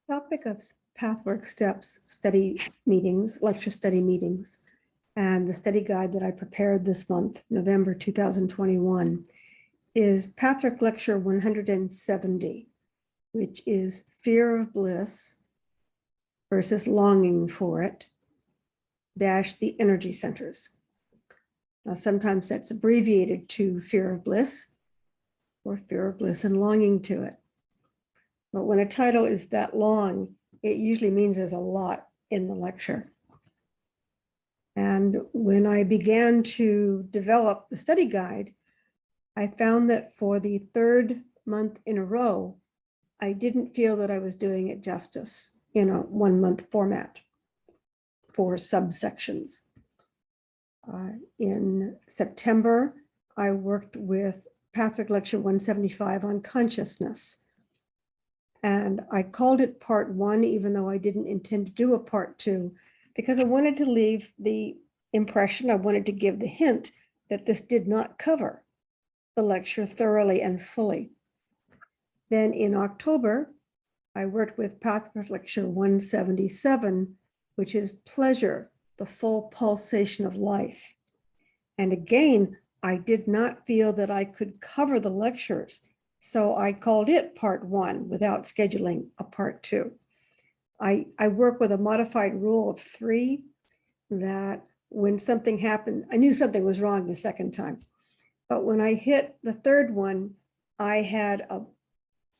Topic of Pathwork Steps study meetings, lecture study meetings, and the study guide that I prepared this month, November 2021, is Pathwork Lecture 170, which is Fear of Bliss versus Longing For It, dash the energy centers. Now, sometimes that's abbreviated to Fear of Bliss or Fear of Bliss and Longing to It. But when a title is that long, it usually means there's a lot in the lecture. And when I began to develop the study guide, I found that for the third month in a row, I didn't feel that I was doing it justice in a 1 month format for subsections. In September, I worked with Pathwork Lecture 175 on consciousness. And I called it part 1, even though I didn't intend to do a part 2, because I wanted to leave the impression, I wanted to give the hint that this did not cover the lecture thoroughly and fully. Then in October, I worked with Pathwork Lecture 177, which is pleasure, the full pulsation of life. And again, I did not feel that I could cover the lectures, so I called it part 1 without scheduling a part 2. I work with a modified rule of 3 that when something happened, I knew something was wrong the second time. But when I hit the third one, I had a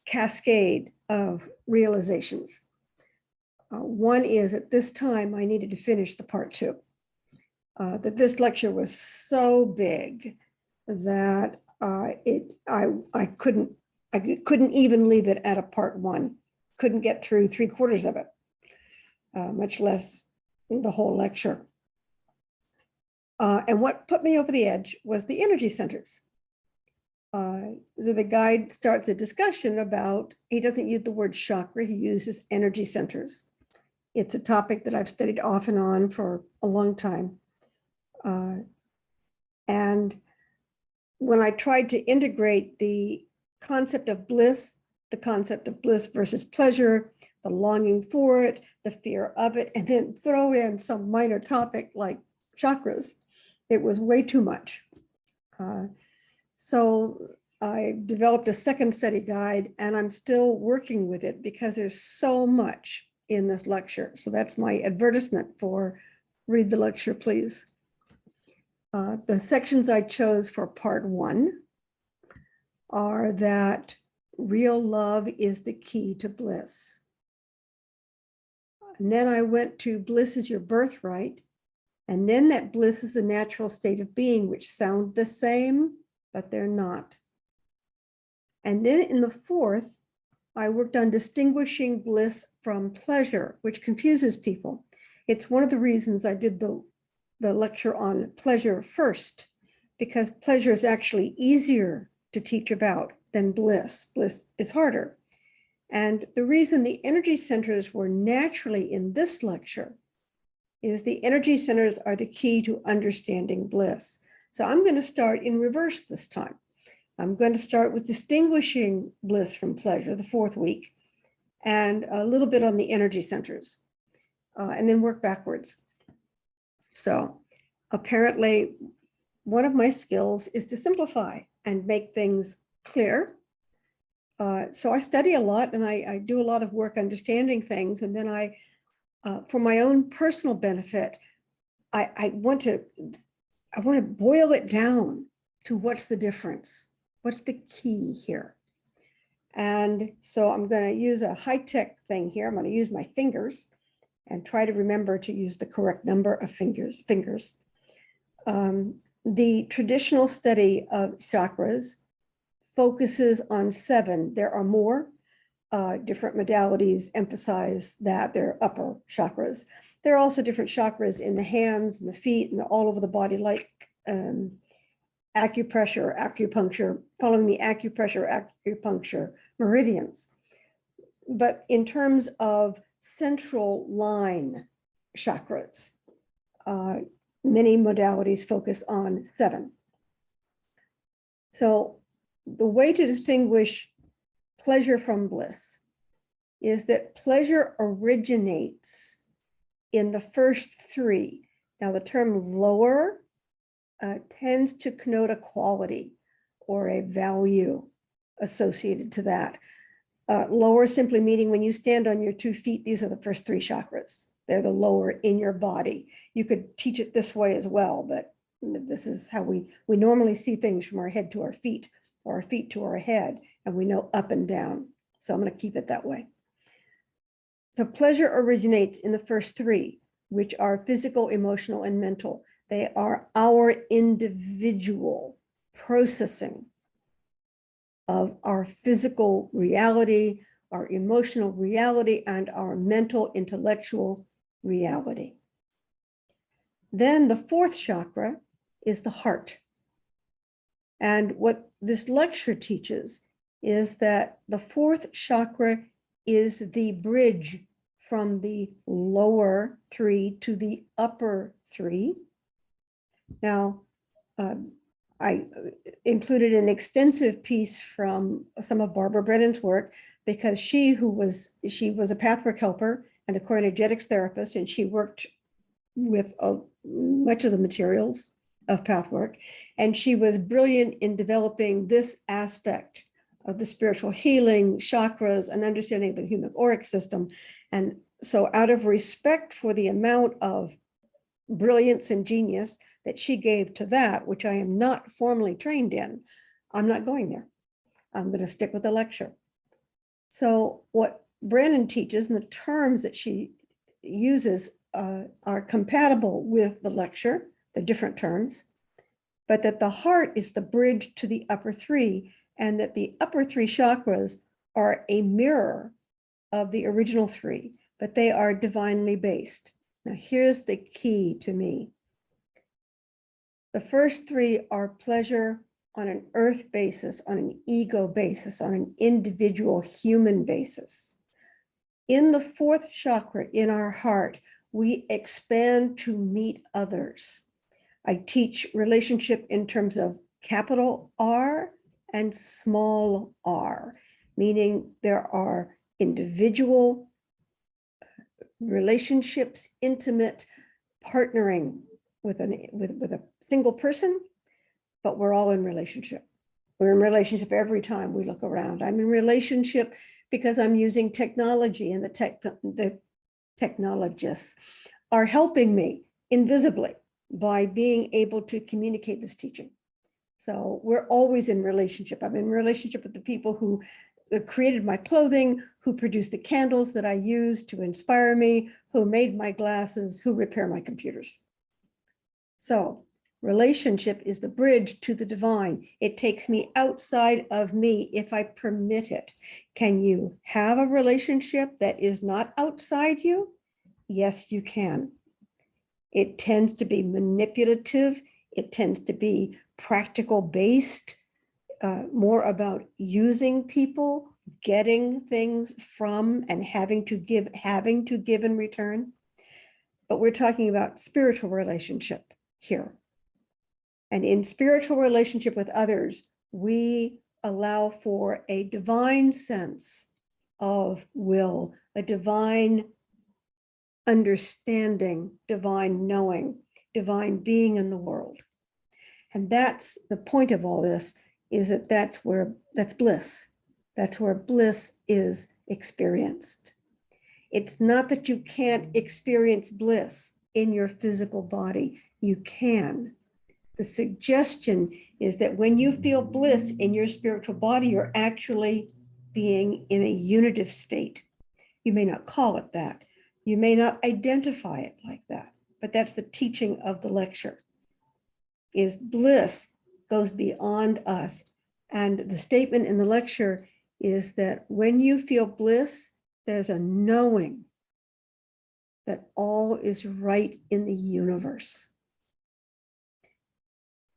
cascade of realizations. One is at this time, I needed to finish the part 2. That this lecture was so big that I couldn't even leave it at a part 1. Couldn't get through 3/4 of it, much less the whole lecture. And what put me over the edge was the energy centers. So the guide starts a discussion about, he doesn't use the word chakra, he uses energy centers. It's a topic that I've studied off and on for a long time. And when I tried to integrate the concept of bliss versus pleasure, the longing for it, the fear of it, and then throw in some minor topic like chakras, it was way too much. So I developed a second study guide, and I'm still working with it because there's so much in this lecture. So that's my advertisement for read the lecture, please. The sections I chose for part 1 are that real love is the key to bliss. And then I went to bliss is your birthright. And then that bliss is the natural state of being, which sound the same, but they're not. And then in the fourth, I worked on distinguishing bliss from pleasure, which confuses people. It's one of the reasons I did the lecture on pleasure first, because pleasure is actually easier to teach about than bliss. Bliss is harder. And the reason the energy centers were naturally in this lecture is the energy centers are the key to understanding bliss. So I'm going to start in reverse this time. I'm going to start with distinguishing bliss from pleasure, the 4th week, and a little bit on the energy centers, and then work backwards. So apparently, one of my skills is to simplify and make things clear. So I study a lot, and I do a lot of work understanding things, and then for my own personal benefit, I want to boil it down to what's the difference, what's the key here. And so I'm going to use a high-tech thing here. I'm going to use my fingers and try to remember to use the correct number of fingers. The traditional study of chakras focuses on 7. There are more. Different modalities emphasize that they're upper chakras. There are also different chakras in the hands and the feet and all over the body, like acupressure, acupuncture, following the acupressure meridians. But in terms of central line chakras, many modalities focus on 7. So the way to distinguish pleasure from bliss is that pleasure originates in the first three. Now, the term lower tends to connote a quality or a value associated to that. Lower simply meaning when you stand on your 2 feet, these are the first 3 chakras. They're the lower in your body. You could teach it this way as well, but this is how we normally see things, from our head to our feet, or our feet to our head, and we know up and down. So I'm going to keep it that way. So pleasure originates in the first 3, which are physical, emotional, and mental. They are our individual processing of our physical reality, our emotional reality, and our mental, intellectual reality. Then the 4th chakra is the heart. And what this lecture teaches is that the 4th chakra is the bridge from the lower 3 to the upper 3. Now, I included an extensive piece from some of Barbara Brennan's work, because she was a pathwork helper and a core energetics therapist, and she worked with much of the materials of pathwork, and she was brilliant in developing this aspect of the spiritual healing, chakras, and understanding of the human auric system. And so, out of respect for the amount of brilliance and genius that she gave to that, which I am not formally trained in, I'm not going there. I'm going to stick with the lecture. So what Brannon teaches, and the terms that she uses are compatible with the lecture, the different terms, but that the heart is the bridge to the upper 3, and that the upper 3 chakras are a mirror of the original 3, but they are divinely based. Now, here's the key to me. The first 3 are pleasure on an earth basis, on an ego basis, on an individual human basis. In the 4th chakra, in our heart, we expand to meet others. I teach relationship in terms of capital R and small r, meaning there are individual relationships, intimate partnering with a single person, but we're all in relationship. We're in relationship every time we look around. I'm in relationship because I'm using technology, and the technologists are helping me invisibly by being able to communicate this teaching. So we're always in relationship. I'm in relationship with the people who created my clothing, who produced the candles that I use to inspire me, who made my glasses, who repair my computers. So relationship is the bridge to the divine. It takes me outside of me if I permit it. Can you have a relationship that is not outside you? Yes, you can. It tends to be manipulative. It tends to be practical based, more about using people, getting things from, and having to give in return. But we're talking about spiritual relationship here. And in spiritual relationship with others, we allow for a divine sense of will, a divine understanding, divine knowing, divine being in the world. And that's the point of all this, is that that's bliss. That's where bliss is experienced. It's not that you can't experience bliss in your physical body. You can. The suggestion is that when you feel bliss in your spiritual body, you're actually being in a unitive state. You may not call it that. You may not identify it like that, but that's the teaching of the lecture, is bliss goes beyond us. And the statement in the lecture is that when you feel bliss, there's a knowing that all is right in the universe.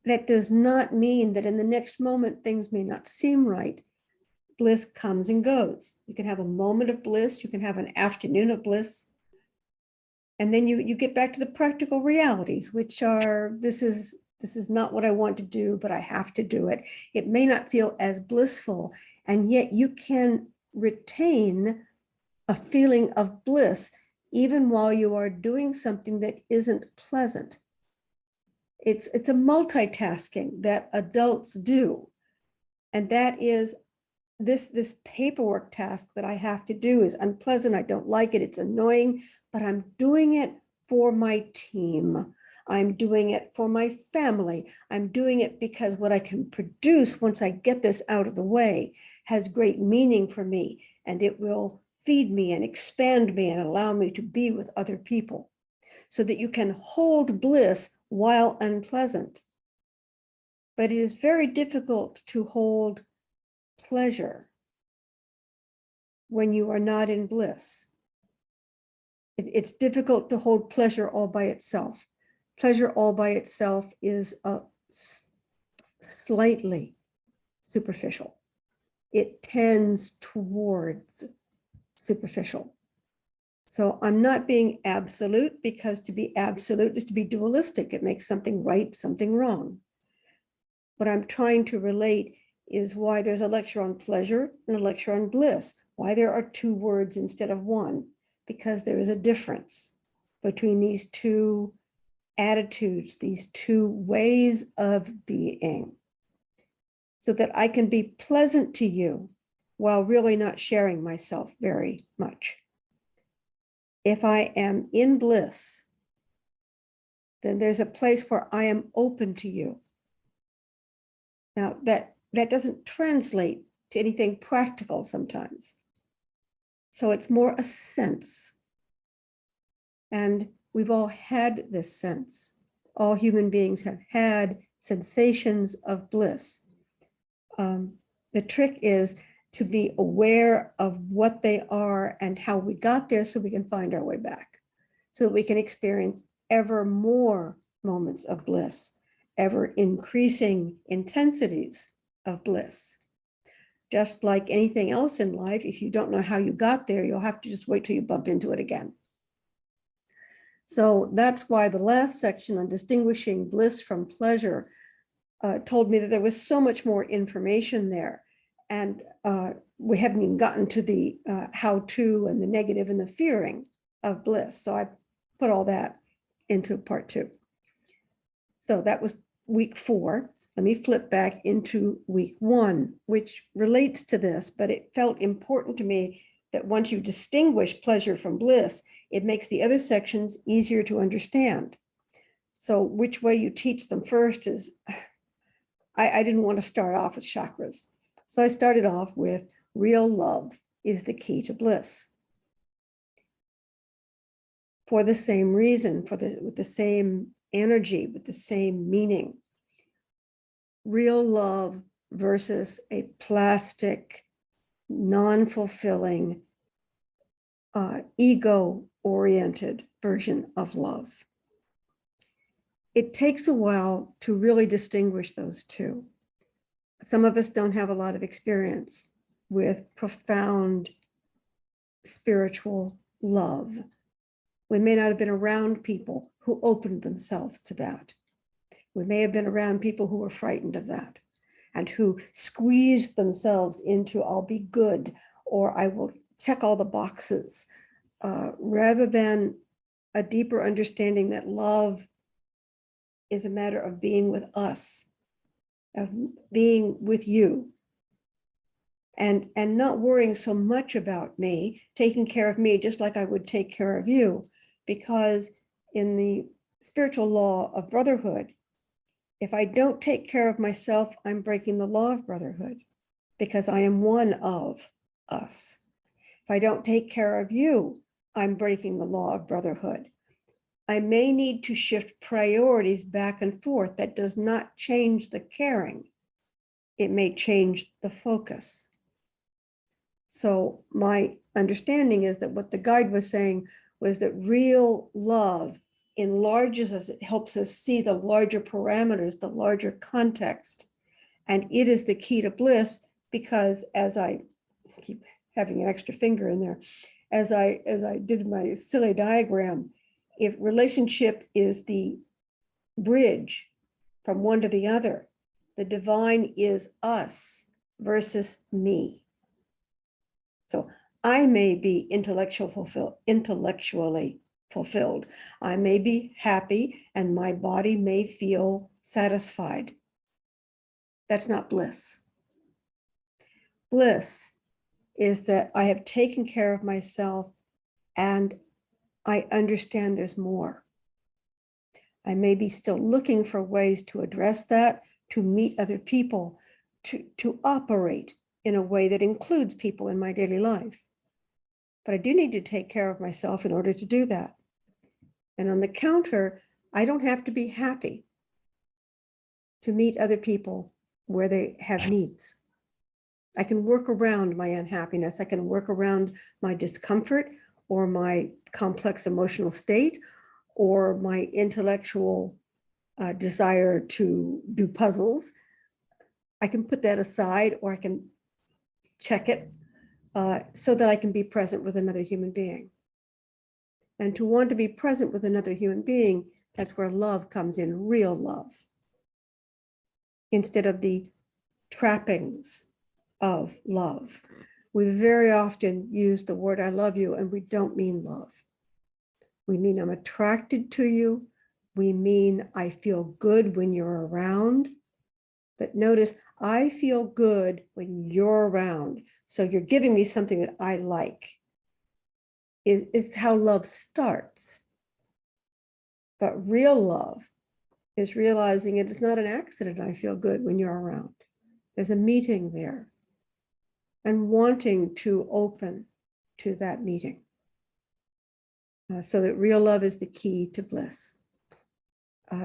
That does not mean that in the next moment things may not seem right. Bliss comes and goes. You can have a moment of bliss, you can have an afternoon of bliss, and then you get back to the practical realities, which are, this is not what I want to do, but I have to do it. It may not feel as blissful, and yet you can retain a feeling of bliss, even while you are doing something that isn't pleasant. It's a multitasking that adults do. And that is this paperwork task that I have to do is unpleasant. I don't like it. It's annoying, but I'm doing it for my team. I'm doing it for my family. I'm doing it because what I can produce once I get this out of the way has great meaning for me, and it will feed me and expand me and allow me to be with other people, so that you can hold bliss while unpleasant. But it is very difficult to hold pleasure when you are not in bliss. It's difficult to hold pleasure all by itself. Pleasure all by itself is slightly superficial. It tends towards superficial. So I'm not being absolute, because to be absolute is to be dualistic. It makes something right, something wrong. What I'm trying to relate is why there's a lecture on pleasure and a lecture on bliss, why there are two words instead of one, because there is a difference between these two attitudes, these two ways of being, so that I can be pleasant to you while really not sharing myself very much. If I am in bliss, then there's a place where I am open to you. Now, that doesn't translate to anything practical sometimes. So it's more a sense. And we've all had this sense. All human beings have had sensations of bliss. The trick is to be aware of what they are and how we got there, so we can find our way back, so that we can experience ever more moments of bliss, ever increasing intensities of bliss. Just like anything else in life, if you don't know how you got there, you'll have to just wait till you bump into it again. So that's why the last section on distinguishing bliss from pleasure told me that there was so much more information there. And we haven't even gotten to the how-to and the negative and the fearing of bliss. So I put all that into part 2. So that was week 4. Let me flip back into week 1, which relates to this, but it felt important to me that once you distinguish pleasure from bliss, it makes the other sections easier to understand. So which way you teach them first is, I didn't want to start off with chakras. So I started off with real love is the key to bliss. For the same reason, with the same energy, with the same meaning. Real love versus a plastic, non-fulfilling, ego-oriented version of love. It takes a while to really distinguish those two. Some of us don't have a lot of experience with profound spiritual love. We may not have been around people who opened themselves to that. We may have been around people who were frightened of that and who squeezed themselves into, I'll be good, or I will check all the boxes, rather than a deeper understanding that love is a matter of being with us, of being with you, and not worrying so much about me, taking care of me just like I would take care of you. Because in the spiritual law of brotherhood, if I don't take care of myself, I'm breaking the law of brotherhood, because I am one of us. If I don't take care of you, I'm breaking the law of brotherhood. I may need to shift priorities back and forth. That does not change the caring. It may change the focus. So my understanding is that what the guide was saying was that real love enlarges us. It helps us see the larger parameters, the larger context. And it is the key to bliss, because as I keep having an extra finger in there, as I did my silly diagram, if relationship is the bridge from one to the other, the divine is us versus me. So I may be intellectually fulfilled. I may be happy and my body may feel satisfied. That's not bliss. Bliss is that I have taken care of myself and I understand there's more. I may be still looking for ways to address that, to meet other people, to operate in a way that includes people in my daily life. But I do need to take care of myself in order to do that. And on the counter, I don't have to be happy to meet other people where they have needs. I can work around my unhappiness. I can work around my discomfort or my complex emotional state or my intellectual desire to do puzzles. I can put that aside or I can check it so that I can be present with another human being. And to want to be present with another human being, that's where love comes in, real love, instead of the trappings of love. We very often use the word I love you and we don't mean love. We mean I'm attracted to you. We mean I feel good when you're around. But notice, I feel good when you're around. So you're giving me something that I like. Is how love starts. But real love is realizing it is not an accident I feel good when you're around. There's a meeting there. And wanting to open to that meeting. So that real love is the key to bliss.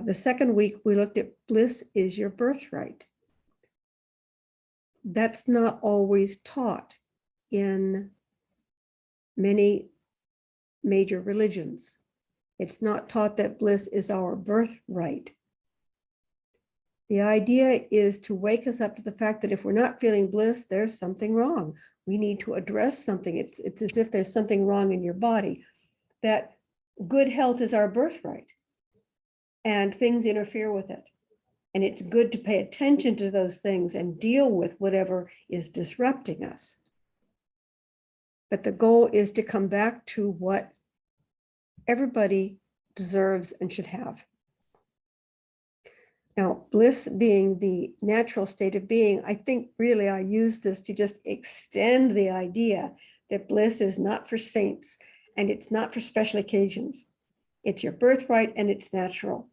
The second week, we looked at bliss is your birthright. That's not always taught in many major religions. It's not taught that bliss is our birthright. The idea is to wake us up to the fact that if we're not feeling bliss, there's something wrong. We need to address something. It's as if there's something wrong in your body, that good health is our birthright and things interfere with it. And it's good to pay attention to those things and deal with whatever is disrupting us. But the goal is to come back to what everybody deserves and should have. Now, bliss being the natural state of being, I think really I use this to just extend the idea that bliss is not for saints and it's not for special occasions. It's your birthright and it's natural.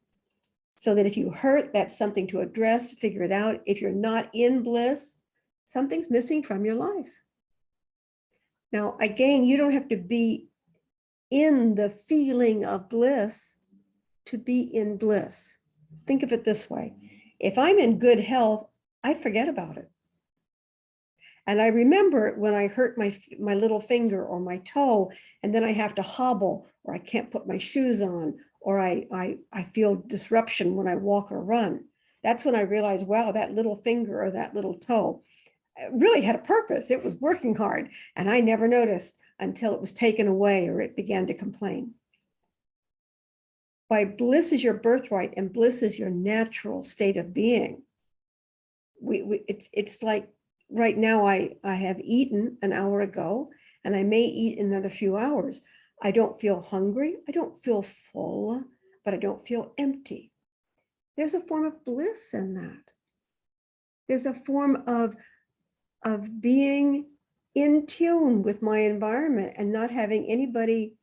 So that if you hurt, that's something to address, figure it out. If you're not in bliss, something's missing from your life. Now, again, you don't have to be in the feeling of bliss to be in bliss. Think of it this way. If I'm in good health, I forget about it. And I remember when I hurt my little finger or my toe, and then I have to hobble, or I can't put my shoes on, or I feel disruption when I walk or run. That's when I realized, wow, that little finger or that little toe really had a purpose. It was working hard, and I never noticed until it was taken away or it began to complain. By bliss is your birthright and bliss is your natural state of being. It's like right now I have eaten an hour ago and I may eat in another few hours. I don't feel hungry. I don't feel full, but I don't feel empty. There's a form of bliss in that. There's a form of being in tune with my environment and not having anybody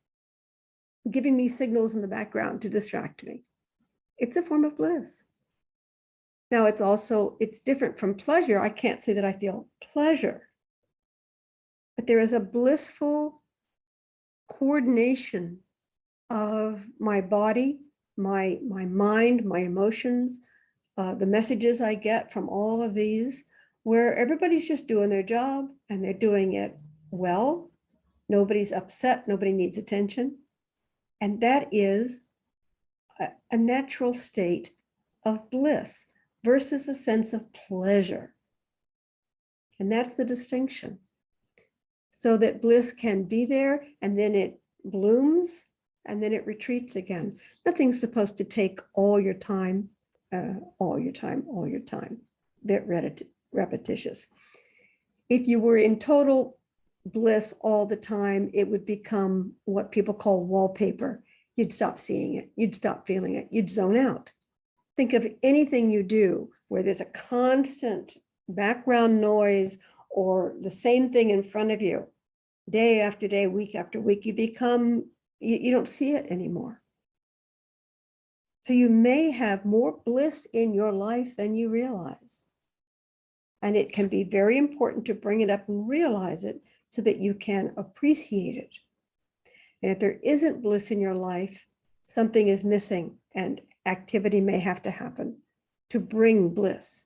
giving me signals in the background to distract me. It's a form of bliss. Now, it's different from pleasure. I can't say that I feel pleasure, but there is a blissful coordination of my body, my mind, my emotions, the messages I get from all of these, where everybody's just doing their job and they're doing it well. Nobody's upset, nobody needs attention. And that is a natural state of bliss versus a sense of pleasure. And that's the distinction. So that bliss can be there and then it blooms and then it retreats again. Nothing's supposed to take all your time, all your time. Bit repetitious. If you were in total bliss all the time, it would become what people call wallpaper. You'd stop seeing it. You'd stop feeling it. You'd zone out. Think of anything you do where there's a constant background noise or the same thing in front of you day after day, week after week. You don't see it anymore. So you may have more bliss in your life than you realize. And it can be very important to bring it up and realize it so that you can appreciate it. And if there isn't bliss in your life, something is missing and activity may have to happen to bring bliss,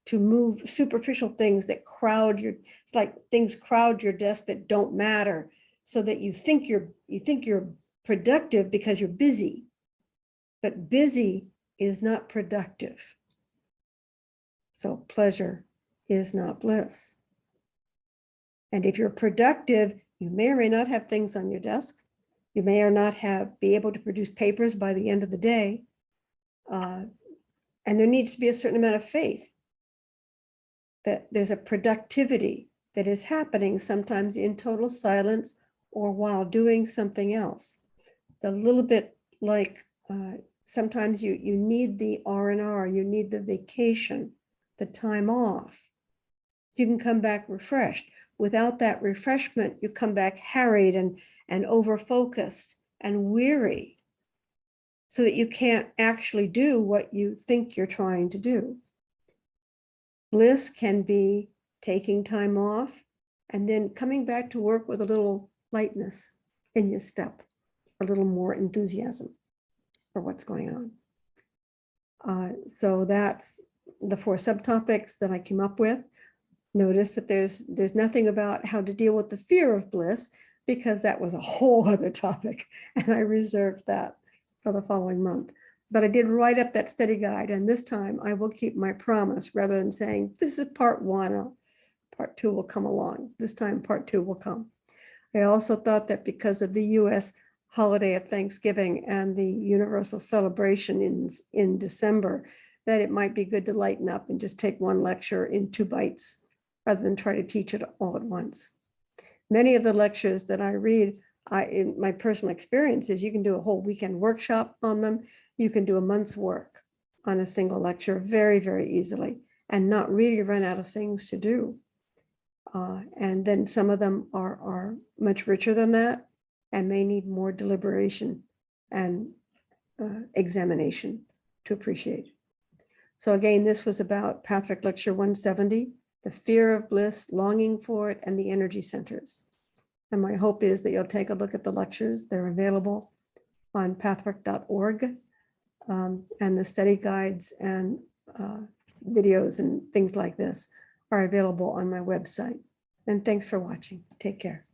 to move superficial things that it's like things crowd your desk that don't matter, so that you think you're productive because you're busy. But busy is not productive. So pleasure is not bliss. And if you're productive, you may or may not have things on your desk. You may or not be able to produce papers by the end of the day. And there needs to be a certain amount of faith that there's a productivity that is happening sometimes in total silence or while doing something else. It's a little bit like sometimes you need the R&R, you need the vacation, the time off. You can come back refreshed. Without that refreshment, you come back harried and over-focused and weary, so that you can't actually do what you think you're trying to do. Bliss can be taking time off and then coming back to work with a little lightness in your step, a little more enthusiasm for what's going on. So that's the 4 subtopics that I came up with. Notice that there's nothing about how to deal with the fear of bliss, because that was a whole other topic, and I reserved that for the following month. But I did write up that study guide, and this time I will keep my promise. Rather than saying, this is part 1, part 2 will come along. This time part 2 will come. I also thought that because of the US holiday of Thanksgiving and the universal celebration in December, that it might be good to lighten up and just take one lecture in 2 bites, rather than try to teach it all at once. Many of the lectures that I read, in my personal experience, is you can do a whole weekend workshop on them. You can do a month's work on a single lecture very, very easily and not really run out of things to do. And then some of them are much richer than that and may need more deliberation and examination to appreciate. So again, this was about Pathrick Lecture 170, the fear of bliss, longing for it, and the energy centers. And my hope is that you'll take a look at the lectures. They're available on pathrick.org, and the study guides and videos and things like this are available on my website. And thanks for watching. Take care.